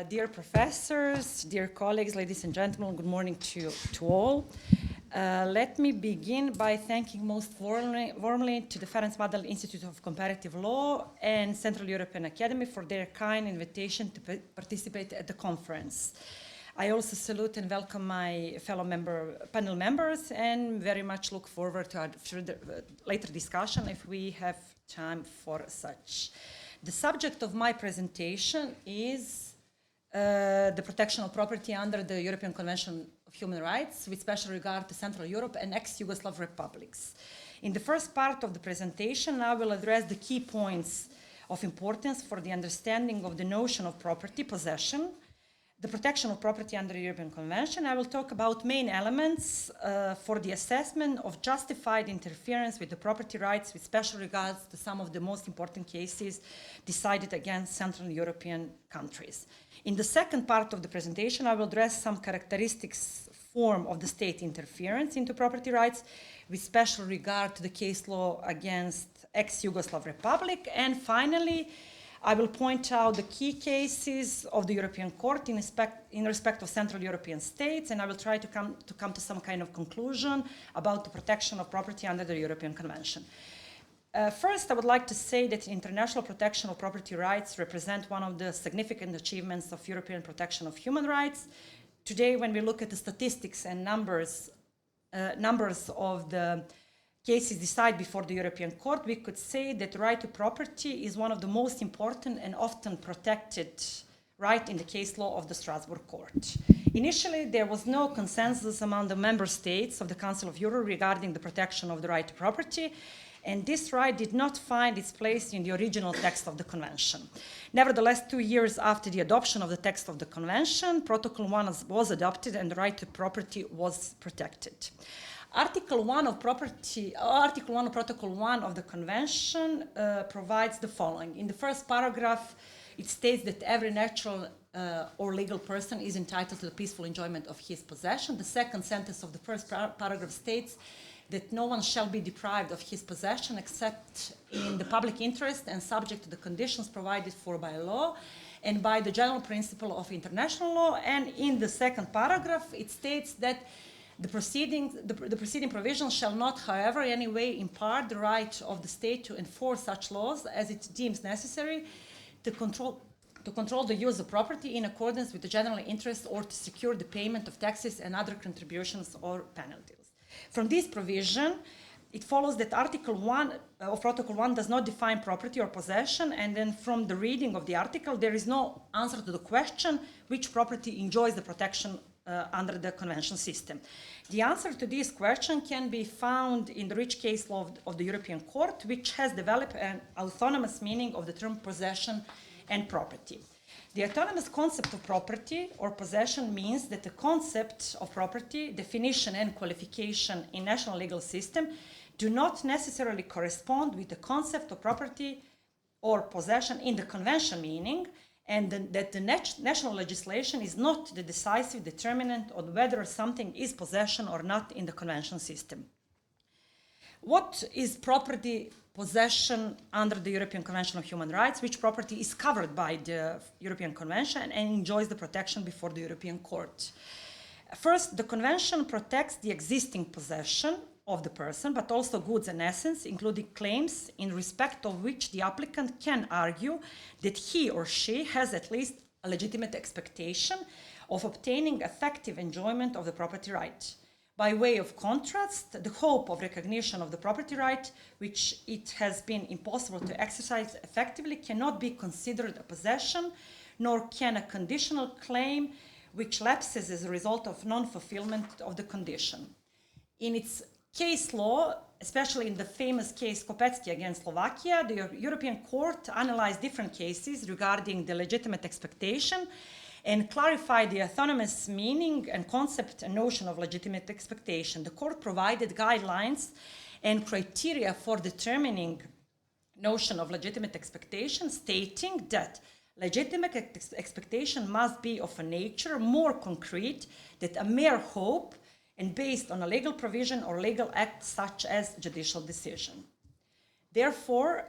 Dear professors, dear colleagues, ladies and gentlemen, good morning to all. Let me begin by thanking most warmly to the Ferenc Mádl Institute of Comparative Law and Central European Academy for their kind invitation to participate at the conference. I also salute and welcome my fellow panel members and very much look forward to our later discussion if we have time for such. The subject of my presentation is the protection of property under the European Convention of Human Rights, with special regard to Central Europe and ex-Yugoslav republics. In the first part of the presentation, I will address the key points of importance for the understanding of the notion of property possession, the protection of property under the European Convention. I will talk about main elements for the assessment of justified interference with the property rights, with special regards to some of the most important cases decided against Central European countries. In the second part of the presentation, I will address some characteristics form of the state interference into property rights, with special regard to the case law against ex-Yugoslav Republic. And finally, I will point out the key cases of the European Court in respect of Central European states, and I will try to come to some kind of conclusion about the protection of property under the European Convention. First, I would like to say that international protection of property rights represent one of the significant achievements of European protection of human rights. Today, when we look at the statistics and numbers of the cases decided before the European Court, we could say that the right to property is one of the most important and often protected right in the case law of the Strasbourg Court. Initially, there was no consensus among the member states of the Council of Europe regarding the protection of the right to property, and this right did not find its place in the original text of the Convention. Nevertheless, 2 years after the adoption of the text of the Convention, Protocol 1 was adopted and the right to property was protected. Article 1 of Protocol 1 of the Convention provides the following. In the first paragraph, it states that every natural or legal person is entitled to the peaceful enjoyment of his possession. The second sentence of the first paragraph states that no one shall be deprived of his possession except in the public interest and subject to the conditions provided for by law and by the general principle of international law. And in the second paragraph, it states that the preceding provision shall not, however, in any way impart the right of the state to enforce such laws as it deems necessary to control the use of property in accordance with the general interest or to secure the payment of taxes and other contributions or penalties. From this provision, it follows that Article 1 of Protocol 1 does not define property or possession, and then from the reading of the article, there is no answer to the question which property enjoys the protection under the convention system. The answer to this question can be found in the rich case law of the European Court, which has developed an autonomous meaning of the term possession and property. The autonomous concept of property or possession means that the concept of property, definition and qualification in national legal system do not necessarily correspond with the concept of property or possession in the convention meaning, and that the national legislation is not the decisive determinant on whether something is possession or not in the convention system. What is property possession under the European Convention of Human Rights? Which property is covered by the European Convention and enjoys the protection before the European Court? First, the Convention protects the existing possession of the person, but also goods and assets, including claims in respect of which the applicant can argue that he or she has at least a legitimate expectation of obtaining effective enjoyment of the property right. By way of contrast, the hope of recognition of the property right, which it has been impossible to exercise effectively, cannot be considered a possession, nor can a conditional claim which lapses as a result of non-fulfillment of the condition. In its case law, especially in the famous case Kopecki against Slovakia, the European Court analyzed different cases regarding the legitimate expectation and clarified the autonomous meaning and concept and notion of legitimate expectation. The court provided guidelines and criteria for determining notion of legitimate expectation, stating that legitimate expectation must be of a nature more concrete than a mere hope and based on a legal provision or legal act such as judicial decision. Therefore,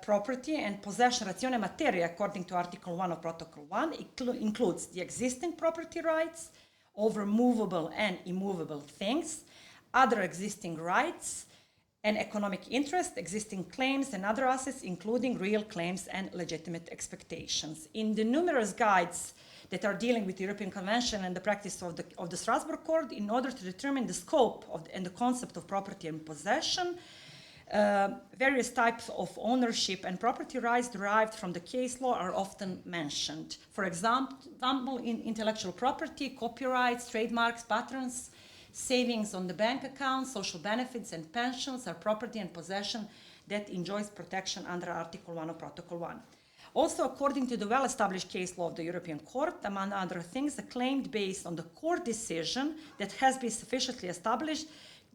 property and possession ratione materia, according to Article 1 of Protocol 1, includes the existing property rights over movable and immovable things, other existing rights, and economic interest, existing claims and other assets, including real claims and legitimate expectations. In the numerous guides that are dealing with the European Convention and the practice of the Strasbourg Court, in order to determine the scope and the concept of property and possession, various types of ownership and property rights derived from the case law are often mentioned. For example, in intellectual property, copyrights, trademarks, patents, savings on the bank account, social benefits, and pensions are property and possession that enjoys protection under Article 1 of Protocol 1. Also, according to the well-established case law of the European Court, among other things, a claim based on the court decision that has been sufficiently established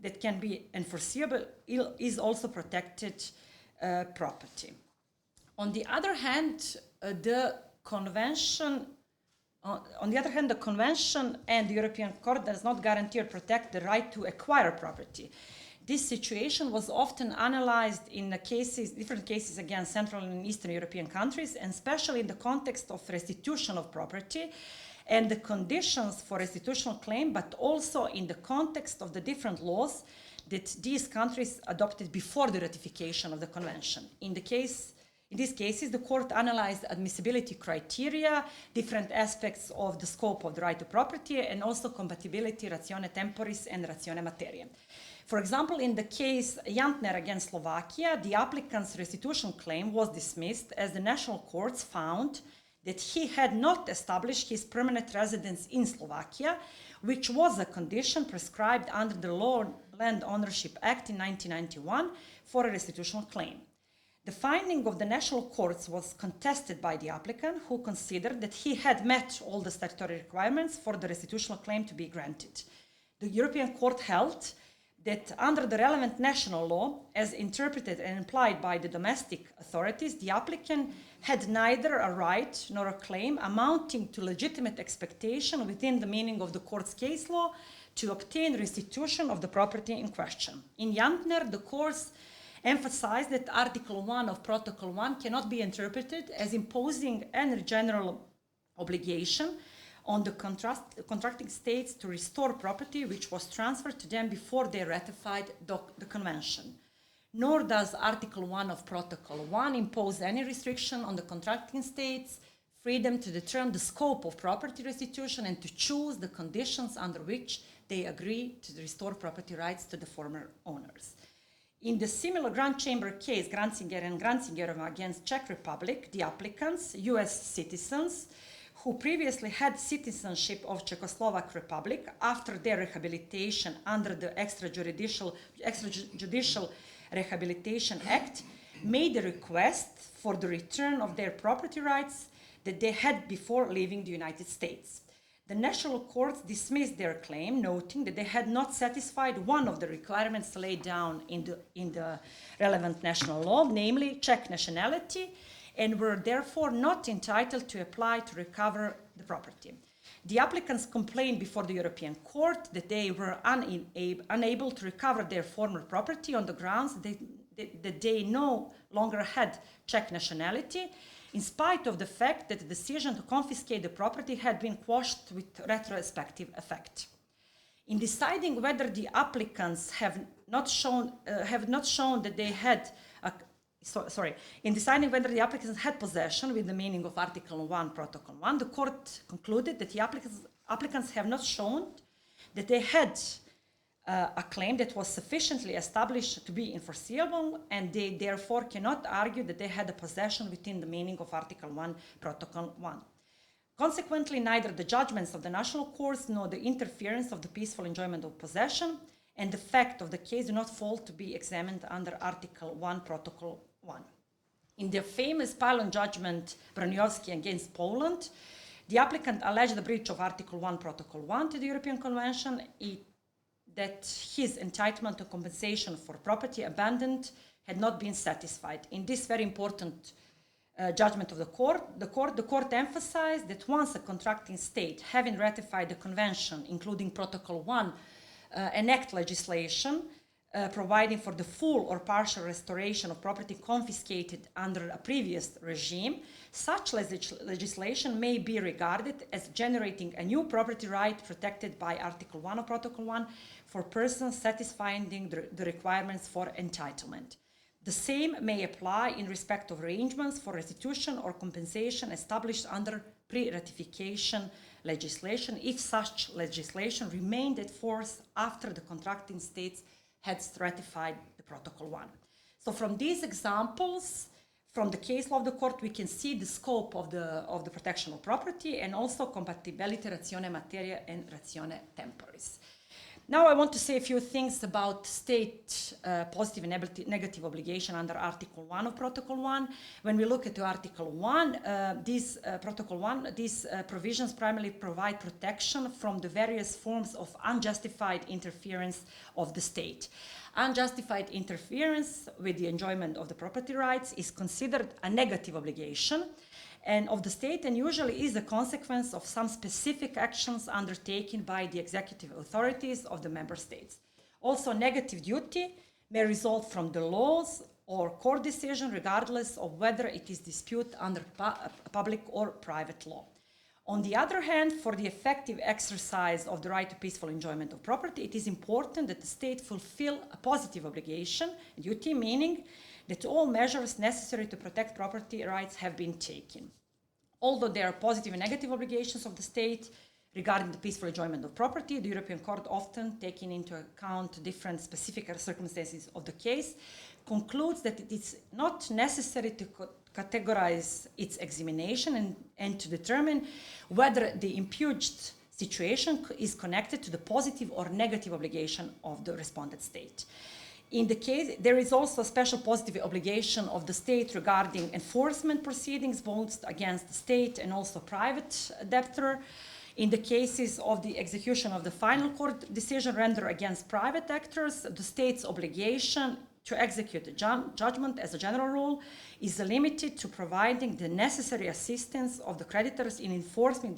that can be enforceable is also protected property. On the other hand, the Convention and the European Court does not guarantee or protect the right to acquire property. This situation was often analyzed in different cases against Central and Eastern European countries, and especially in the context of restitution of property and the conditions for restitutional claim, but also in the context of the different laws that these countries adopted before the ratification of the Convention. In these cases, the court analyzed admissibility criteria, different aspects of the scope of the right to property, and also compatibility ratione temporis and ratione materia. For example, in the case Jantner against Slovakia, the applicant's restitution claim was dismissed as the national courts found that he had not established his permanent residence in Slovakia, which was a condition prescribed under the Land Ownership Act in 1991 for a restitutional claim. The finding of the national courts was contested by the applicant, who considered that he had met all the statutory requirements for the restitutional claim to be granted. The European Court held that under the relevant national law, as interpreted and implied by the domestic authorities, the applicant had neither a right nor a claim amounting to legitimate expectation within the meaning of the court's case law to obtain restitution of the property in question. In Jantner, the courts emphasized that Article 1 of Protocol 1 cannot be interpreted as imposing any general obligation on the contracting states to restore property which was transferred to them before they ratified the Convention. Nor does Article 1 of Protocol 1 impose any restriction on the contracting states' freedom to determine the scope of property restitution and to choose the conditions under which they agree to restore property rights to the former owners. In the similar Grand Chamber case, Granzinger and Granzinger against Czech Republic, the applicants, US citizens, who previously had citizenship of Czechoslovak Republic after their rehabilitation under the extrajudicial Rehabilitation Act, made a request for the return of their property rights that they had before leaving the United States. The national courts dismissed their claim, noting that they had not satisfied one of the requirements laid down in the relevant national law, namely Czech nationality, and were therefore not entitled to apply to recover the property. The applicants complained before the European Court that they were unable to recover their former property on the grounds that they no longer had Czech nationality, in spite of the fact that the decision to confiscate the property had been quashed with retrospective effect. In deciding whether the applicants have not shown that they had in deciding whether the applicants had possession with the meaning of Article 1, Protocol 1, the court concluded that the applicants have not shown that they had a claim that was sufficiently established to be enforceable, and they therefore cannot argue that they had a possession within the meaning of Article 1, Protocol 1. Consequently, neither the judgments of the national courts nor the interference of the peaceful enjoyment of possession and the fact of the case do not fall to be examined under Article 1, Protocol 1. In the famous Pylon judgment Broniowski against Poland, the applicant alleged the breach of Article 1, Protocol 1 to the European Convention, that his entitlement to compensation for property abandoned had not been satisfied. In this very important judgment of the court emphasized that once a contracting state, having ratified the convention, including Protocol 1, enact legislation providing for the full or partial restoration of property confiscated under a previous regime, such legislation may be regarded as generating a new property right protected by Article 1 of Protocol 1 for persons satisfying the requirements for entitlement. The same may apply in respect of arrangements for restitution or compensation established under pre-ratification legislation if such legislation remained in force after the contracting states had ratified the Protocol 1. So from these examples, from the case law of the court, we can see the scope of the protection of property and also compatibility ratione materia and ratione temporis. Now I want to say a few things about state positive and negative obligation under Article 1 of Protocol 1. When we look at Article 1, Protocol 1, these provisions primarily provide protection from the various forms of unjustified interference of the state. Unjustified interference with the enjoyment of the property rights is considered a negative obligation and of the state, and usually is a consequence of some specific actions undertaken by the executive authorities of the member states. Also, negative duty may result from the laws or court decision, regardless of whether it is disputed under public or private law. On the other hand, for the effective exercise of the right to peaceful enjoyment of property, it is important that the state fulfill a positive obligation, duty, meaning that all measures necessary to protect property rights have been taken. Although there are positive and negative obligations of the state regarding the peaceful enjoyment of property, the European Court, often taking into account different specific circumstances of the case, concludes that it is not necessary to categorize its examination and to determine whether the impugned situation is connected to the positive or negative obligation of the respondent state. In the case, there is also a special positive obligation of the state regarding enforcement proceedings, both against the state and also private debtor. In the cases of the execution of the final court decision rendered against private actors, the state's obligation to execute the judgment as a general rule is limited to providing the necessary assistance of the creditors in enforcing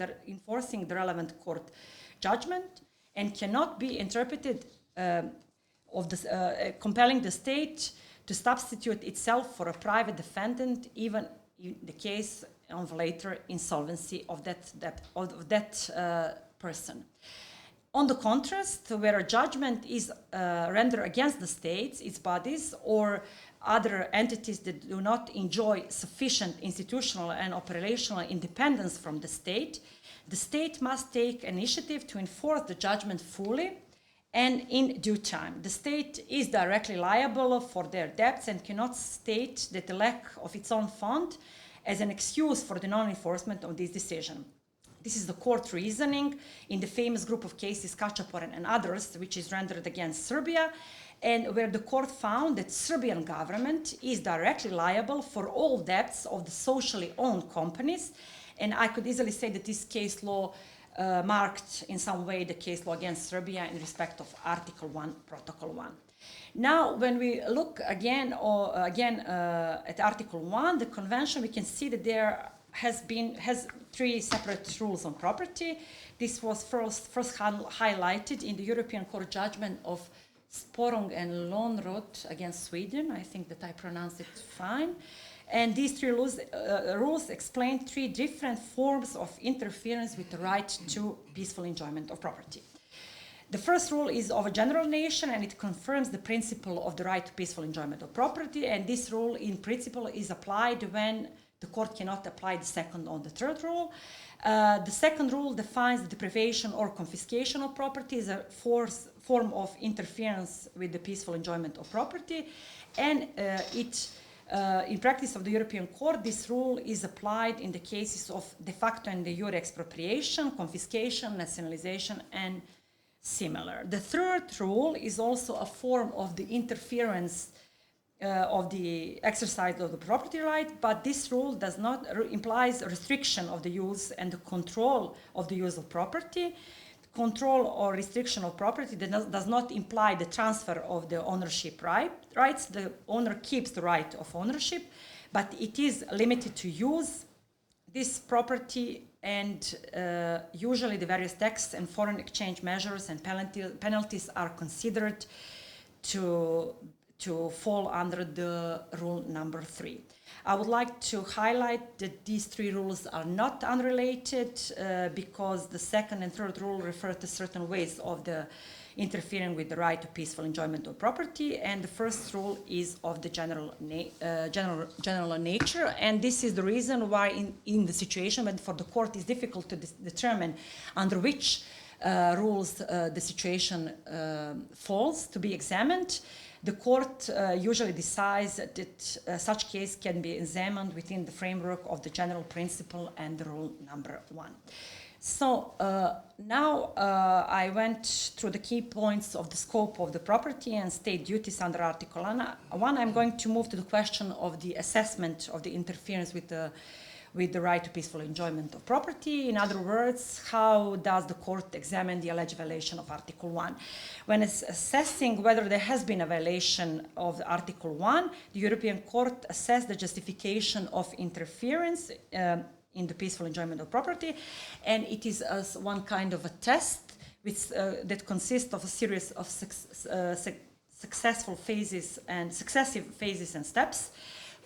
the relevant court judgment and cannot be interpreted compelling the state to substitute itself for a private defendant, even in the case of later insolvency of that person. On the contrast, where a judgment is rendered against the states, its bodies, or other entities that do not enjoy sufficient institutional and operational independence from the state must take initiative to enforce the judgment fully and in due time. The state is directly liable for their debts and cannot state that the lack of its own fund as an excuse for the non-enforcement of this decision. This is the court reasoning in the famous group of cases, Közép-európai and others, which is rendered against Serbia, and where the court found that Serbian government is directly liable for all debts of the socially owned companies. And I could easily say that this case law marked in some way the case law against Serbia in respect of Article 1, Protocol 1. Now, when we look again at Article 1, the Convention, we can see that there has three separate rules on property. This was first highlighted in the European Court judgment of Sporong and Lönnroth against Sweden. I think that I pronounced it fine. And these three rules explain three different forms of interference with the right to peaceful enjoyment of property. The first rule is of a general nature, and it confirms the principle of the right to peaceful enjoyment of property. And this rule, in principle, is applied when the court cannot apply the second or the third rule. The second rule defines the deprivation or confiscation of property as a form of interference with the peaceful enjoyment of property, and in practice of the European Court, this rule is applied in the cases of de facto and de jure expropriation, confiscation, nationalization, and similar. The third rule is also a form of the interference of the exercise of the property right, but this rule does not implies a restriction of the use and the control of the use of property. Control or restriction of property does not imply the transfer of the ownership rights. The owner keeps the right of ownership, but it is limited to use this property, and usually the various tax and foreign exchange measures and penalties are considered to fall under the rule number 3. I would like to highlight that these 3 rules are not unrelated because the second and third rule refer to certain ways of the interfering with the right to peaceful enjoyment of property, and the first rule is of the general nature, and this is the reason why in the situation when for the court it's difficult to determine under which rules the situation falls to be examined. The court usually decides that such case can be examined within the framework of the general principle and the rule number 1. So now I went through the key points of the scope of the property and state duties under Article 1. I'm going to move to the question of the assessment of the interference with the right to peaceful enjoyment of property. In other words, how does the court examine the alleged violation of Article 1? When it's assessing whether there has been a violation of Article 1, the European Court assessed the justification of interference in the peaceful enjoyment of property, and it is as one kind of a test which, that consists of a series of successive phases and steps.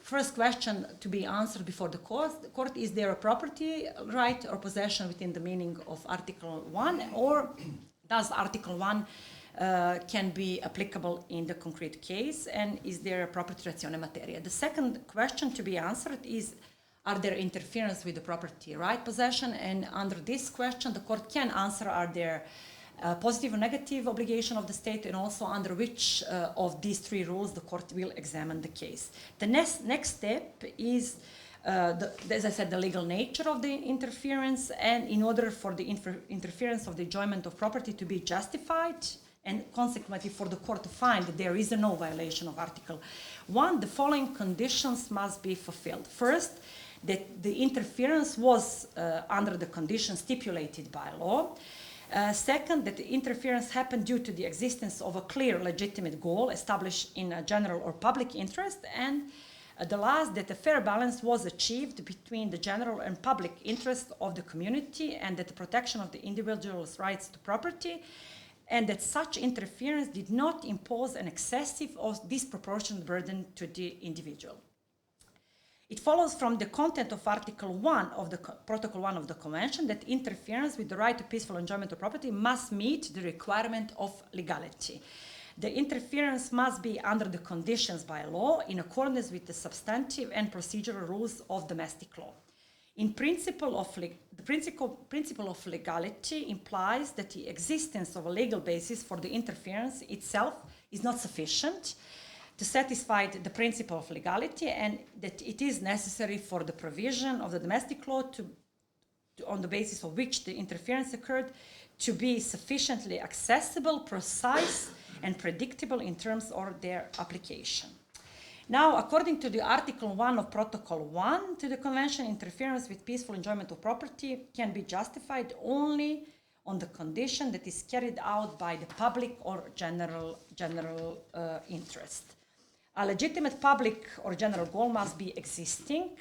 First question to be answered before the court, is there a property right or possession within the meaning of Article 1, or does Article 1 can be applicable in the concrete case, and is there a property ratione materia? The second question to be answered is, are there interference with the property right possession? And under this question, the court can answer, are there positive or negative obligation of the state, and also under which of these 3 rules the court will examine the case. The next step is, as I said, the legal nature of the interference, and in order for the interference of the enjoyment of property to be justified, and consequently for the court to find that there is no violation of Article 1, the following conditions must be fulfilled. First, that the interference was under the conditions stipulated by law. Second, that the interference happened due to the existence of a clear legitimate goal established in a general or public interest. And the last, that a fair balance was achieved between the general and public interest of the community, and that the protection of the individual's rights to property, and that such interference did not impose an excessive or disproportionate burden to the individual. It follows from the content of Article 1 of the Protocol 1 of the Convention that interference with the right to peaceful enjoyment of property must meet the requirement of legality. The interference must be under the conditions by law in accordance with the substantive and procedural rules of domestic law. The principle of legality implies that the existence of a legal basis for the interference itself is not sufficient to satisfy the principle of legality, and that it is necessary for the provision of the domestic law on the basis of which the interference occurred to be sufficiently accessible, precise, and predictable in terms of their application. Now, according to the Article 1 of Protocol 1 to the Convention, interference with peaceful enjoyment of property can be justified only on the condition that is carried out by the public or general interest. A legitimate public or general goal must be existing,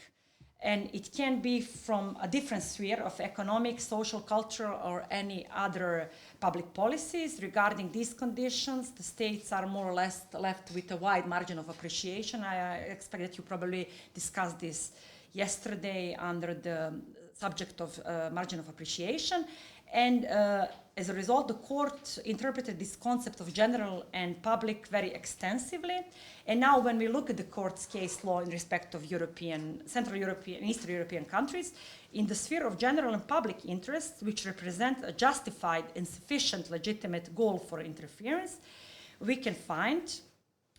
and it can be from a different sphere of economic, social, cultural, or any other public policies. Regarding these conditions, the states are more or less left with a wide margin of appreciation. I expect that you probably discussed this yesterday under the subject of margin of appreciation. And as a result, the court interpreted this concept of general and public very extensively. And now when we look at the court's case law in respect of Central European and Eastern European countries, in the sphere of general and public interests, which represent a justified and sufficient legitimate goal for interference, we can find,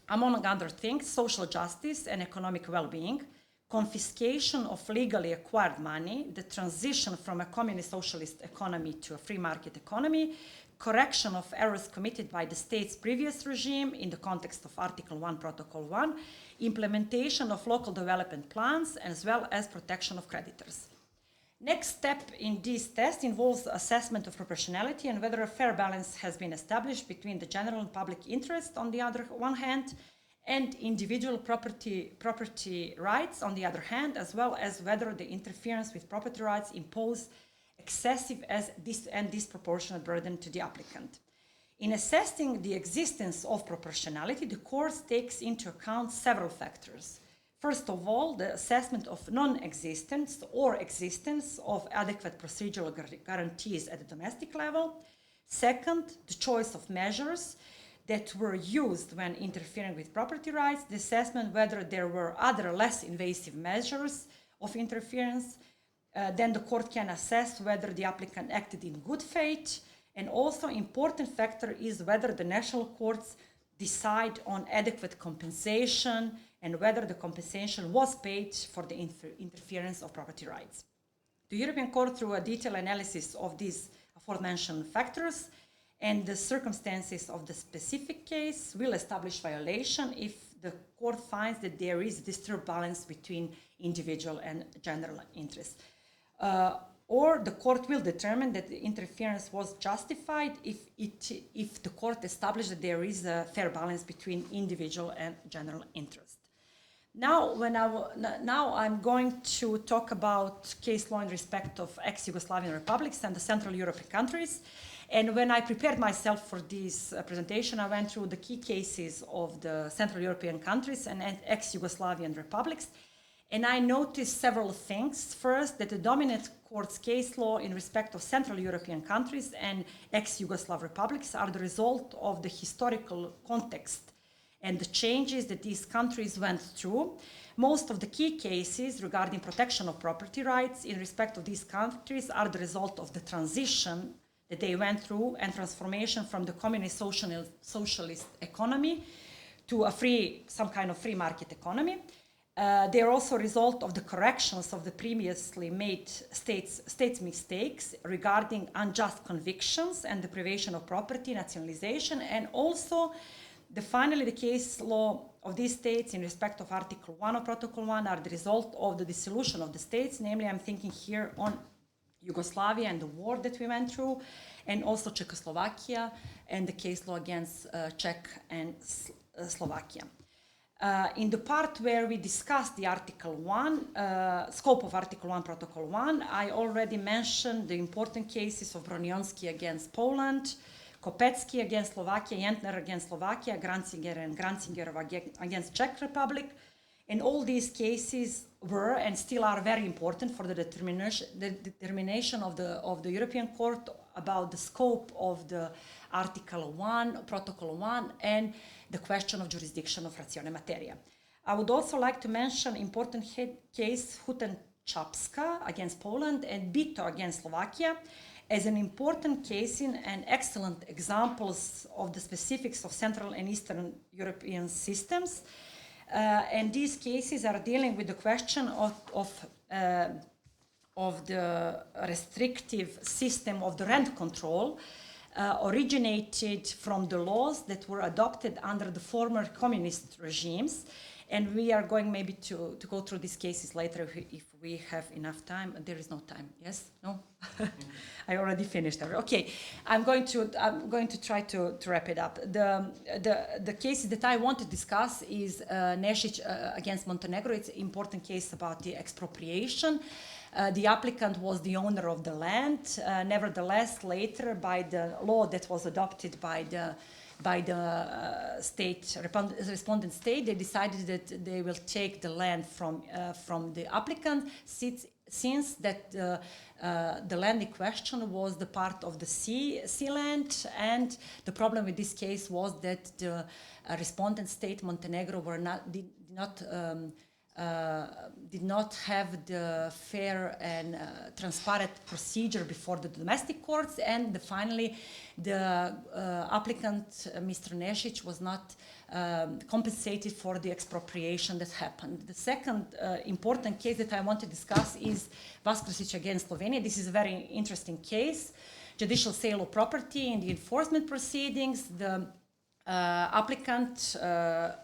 among other things, social justice and economic well-being, confiscation of legally acquired money, the transition from a communist socialist economy to a free market economy, correction of errors committed by the state's previous regime in the context of Article 1, Protocol 1, implementation of local development plans, as well as protection of creditors. Next step in this test involves assessment of proportionality and whether a fair balance has been established between the general and public interest on the other one hand, and individual property rights on the other hand, as well as whether the interference with property rights impose excessive and disproportionate burden to the applicant. In assessing the existence of proportionality, the court takes into account several factors. First of all, the assessment of non-existence or existence of adequate procedural guarantees at the domestic level. Second, the choice of measures that were used when interfering with property rights, the assessment whether there were other less invasive measures of interference. Then the court can assess whether the applicant acted in good faith, and also important factor is whether the national courts decide on adequate compensation and whether the compensation was paid for the interference of property rights. The European Court, through a detailed analysis of these aforementioned factors and the circumstances of the specific case, will establish violation if the court finds that there is a disturbed balance between individual and general interests. Or the court will determine that the interference was justified if the court established that there is a fair balance between individual and general interest. Now I'm going to talk about case law in respect of ex-Yugoslavian republics and the Central European countries. And when I prepared myself for this presentation, I went through the key cases of the Central European countries and ex-Yugoslavian republics. And I noticed several things. First, that the dominant court's case law in respect of Central European countries and ex-Yugoslav republics are the result of the historical context and the changes that these countries went through. Most of the key cases regarding protection of property rights in respect of these countries are the result of the transition that they went through and transformation from the communist socialist economy to some kind of free market economy. They are also a result of the corrections of the previously made states' mistakes regarding unjust convictions and deprivation of property, nationalization, and also finally the case law of these states in respect of Article 1 of Protocol 1 are the result of the dissolution of the states. Namely, I'm thinking here on Yugoslavia and the war that we went through, and also Czechoslovakia and the case law against Czech and Slovakia. In the part where we discussed the Article 1, scope of Article 1, Protocol 1, I already mentioned the important cases of Bronionsky against Poland, Kopecki against Slovakia, Jentner against Slovakia, Grancinger and Grancinger against Czech Republic. And all these cases were and still are very important for the determination of the European Court about the scope of the Article 1, Protocol 1, and the question of jurisdiction of ratione materia. I would also like to mention important case Hutenčapska against Poland and Bito against Slovakia as an important case and excellent examples of the specifics of Central and Eastern European systems. And these cases are dealing with the question of the restrictive system of the rent control originated from the laws that were adopted under the former communist regimes. And we are going maybe to go through these cases later if we have enough time. There is no time. Yes? No? I already finished. Okay. I'm going to try to wrap it up. The cases that I want to discuss is Nešić against Montenegro. It's an important case about the expropriation. The applicant was the owner of the land. Nevertheless, later, by the law that was adopted by the respondent state, they decided that they will take the land from the applicant, since that the land in question was the part of the sea land, and the problem with this case was that the respondent state, Montenegro, did not have the fair and transparent procedure before the domestic courts, and finally the applicant, Mr. Nešić, was not compensated for the expropriation that happened. The second important case that I want to discuss is Vaskrsić against Slovenia. This is a very interesting case. Judicial sale of property in the enforcement proceedings. The applicant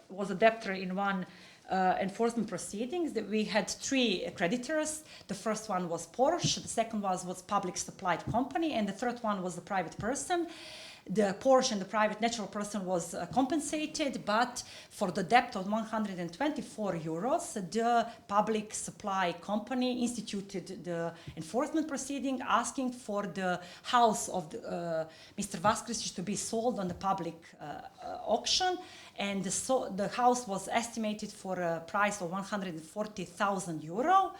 was a debtor in one enforcement proceedings. We had three creditors. The first one was Porsche, the second was public supplied company, and the third one was a private person. the Porsche and the private natural person was compensated, but for the debt of 124 euros, the public supply company instituted the enforcement proceeding, asking for the house of Mr. Vaskrisic to be sold on the public auction. And the house was estimated for a price of 140,000 euro.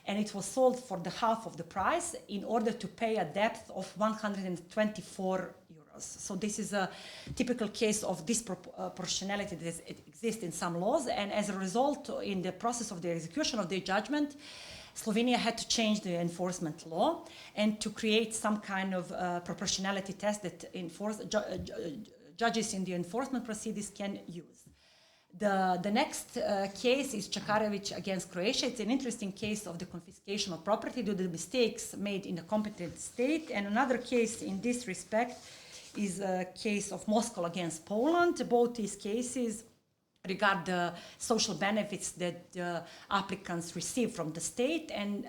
And it was sold for the half of the price in order to pay a debt of 124 euros. So this is a typical case of disproportionality that exists in some laws, and as a result, in the process of the execution of the judgment, Slovenia had to change the enforcement law and to create some kind of proportionality test that judges in the enforcement proceedings can use. The next case is Čakarević against Croatia. It's an interesting case of the confiscation of property due to the mistakes made in the competent state. And another case in this respect is a case of Moscow against Poland. Both these cases regard the social benefits that the applicants receive from the state, and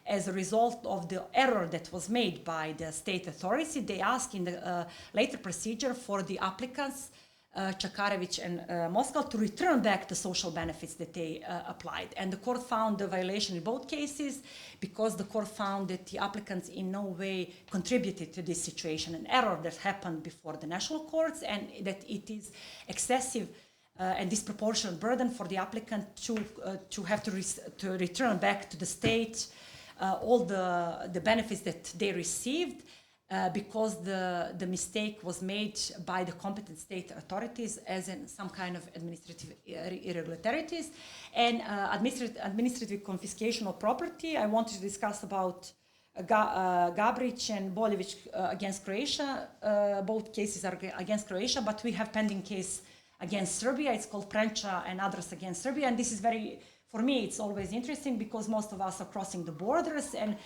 as a result of the error that was made by the state authority, they ask in the later procedure for the applicants Čakarević and Moscow to return back the social benefits that they applied. And the court found the violation in both cases because the court found that the applicants in no way contributed to this situation, an error that happened before the national courts, and that it is excessive and disproportionate burden for the applicant to have to return back to the state all the benefits that they received. Because the mistake was made by the competent state authorities as in some kind of administrative irregularities. And administrative confiscation of property, I wanted to discuss about Gabrić and Boljević against Croatia. Both cases are against Croatia, but we have pending case against Serbia. It's called Prenča and others against Serbia. And this is for me, it's always interesting because most of us are crossing the borders, and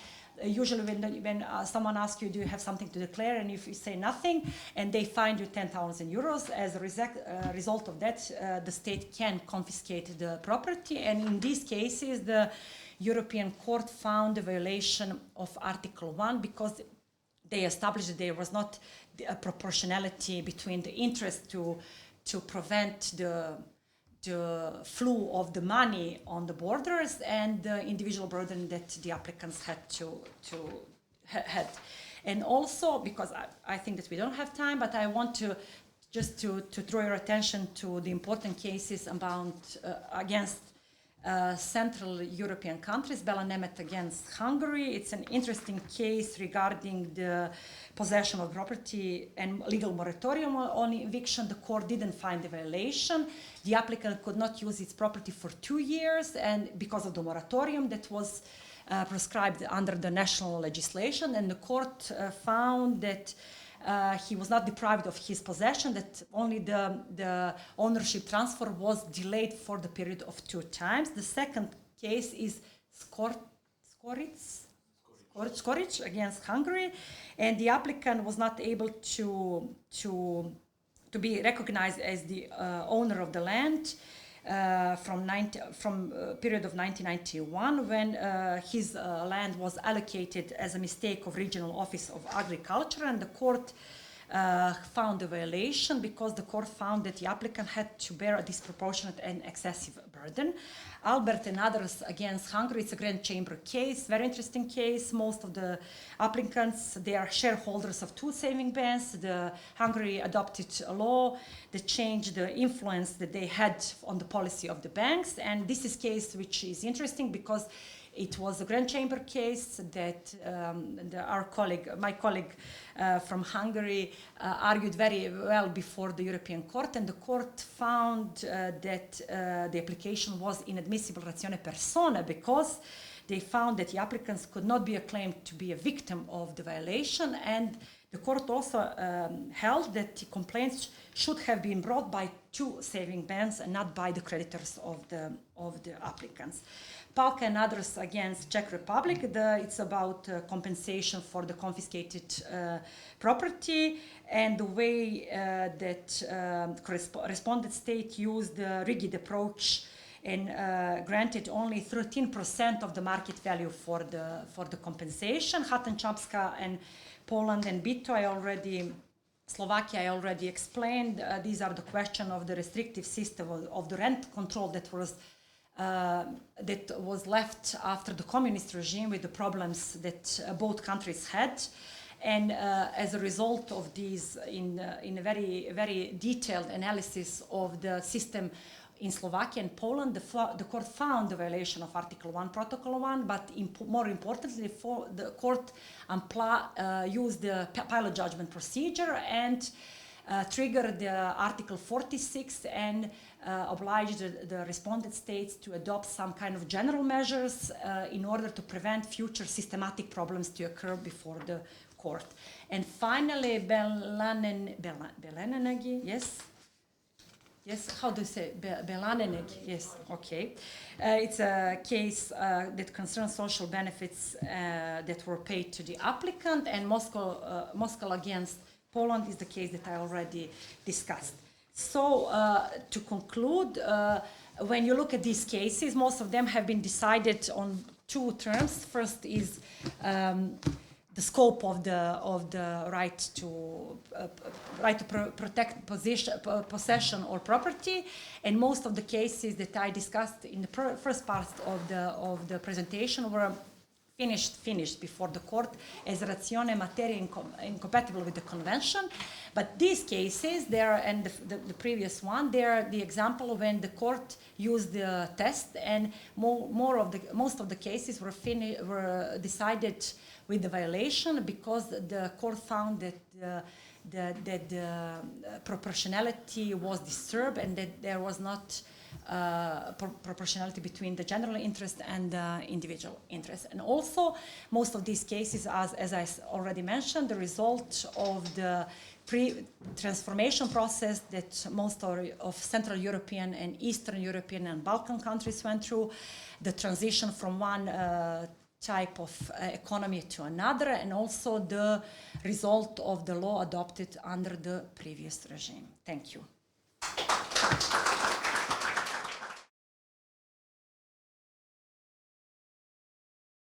usually when someone asks you, do you have something to declare, and if you say nothing, and they fine you 10,000 euros, as a result of that, the state can confiscate the property. And in these cases, the European Court found a violation of Article 1 because they established that there was not a proportionality between the interest to prevent the flow of the money on the borders and the individual burden that the applicants had had. And also, because I think that we don't have time, but I want to draw your attention to the important cases against Central European countries, Bela Nemet against Hungary. It's an interesting case regarding the possession of property and legal moratorium on eviction. The court didn't find the violation. The applicant could not use its property for 2 years, and because of the moratorium that was prescribed under the national legislation, and the court found that he was not deprived of his possession, that only the ownership transfer was delayed for the period of 2 times. The second case is Skoric against Hungary, and the applicant was not able to be recognized as the owner of the land from period of 1991, when his land was allocated as a mistake of Regional Office of Agriculture, and the court found a violation because the court found that the applicant had to bear a disproportionate and excessive burden. Albert and others against Hungary, it's a Grand Chamber case, very interesting case. Most of the applicants, they are shareholders of 2 saving banks. The Hungary adopted a law that changed the influence that they had on the policy of the banks. And this is a case which is interesting because it was a Grand Chamber case that my colleague from Hungary argued very well before the European Court, and the court found that the application was inadmissible ratione persona because they found that the applicants could not be acclaimed to be a victim of the violation, and the court also held that the complaints should have been brought by 2 saving banks and not by the creditors of the applicants. Palka and others against Czech Republic. It's about compensation for the confiscated property and the way that respondent state used the rigid approach and granted only 13% of the market value for the compensation. Hatenčapska and Poland and Bito, I already Slovakia, I already explained. These are the question of the restrictive system of the rent control that was left after the communist regime with the problems that both countries had. And as a result of these, in a very, very detailed analysis of the system in Slovakia and Poland, the court found the violation of Article 1, Protocol 1, but more importantly, the court used the pilot judgment procedure and triggered the Article 46 and obliged the respondent states to adopt some kind of general measures in order to prevent future systematic problems to occur before the court. And finally, Belanenegi, yes? Yes, how do you say? Belanenegi, yes, okay. It's a case that concerns social benefits that were paid to the applicant, and Moscow against Poland is the case that I already discussed. So to conclude, when you look at these cases, most of them have been decided on two terms. First is the scope of the right to protect possession or property, and most of the cases that I discussed in the first part of the presentation were finished before the court as ratione materia incompatible with the convention. But these cases, and the previous one, they're the example when the court used the test, and most of the cases were decided with the violation because the court found that the proportionality was disturbed and that there was not proportionality between the general interest and the individual interest. And also, most of these cases, as I already mentioned, the result of the transformation process that most of Central European and Eastern European and Balkan countries went through, the transition from one type of economy to another, and also the result of the law adopted under the previous regime. Thank you.